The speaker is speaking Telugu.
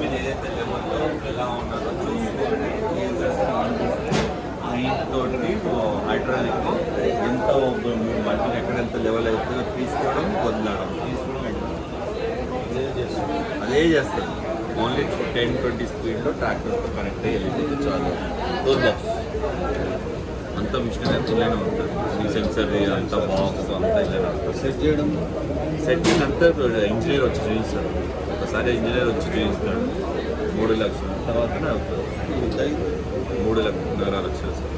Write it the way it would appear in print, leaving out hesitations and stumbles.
మీరు ఏదైతే లెవెల్లో ఎలా ఉన్నారో తోటి హైడ్రాలిక్ ఎంత బట్టలు ఎక్కడెంత లెవెల్ అవుతుందో తీసుకోవడం వదలడం అదే చేస్తుంది. ఓన్లీ 10-20 స్పీడ్లో ట్రాక్టర్తో కనెక్ట్ అయ్యి వెళ్ళిపోతే చాలు. డోర్ బాక్స్ అంతా మిషన్ అంతా ఇలానే ఉంటుంది. ఈ సెన్సర్ అంతా బాక్స్ అంతా ఇలానే ఉంటుంది. సెట్టింగ్ అంతా ఇంజనీర్ వచ్చి చూపిస్తాడు. ఒకసారి ఇంజనీర్ వచ్చి చూపిస్తాడు. 3 లక్షలు తర్వాతనే అవుతుంది. 3 లక్షలు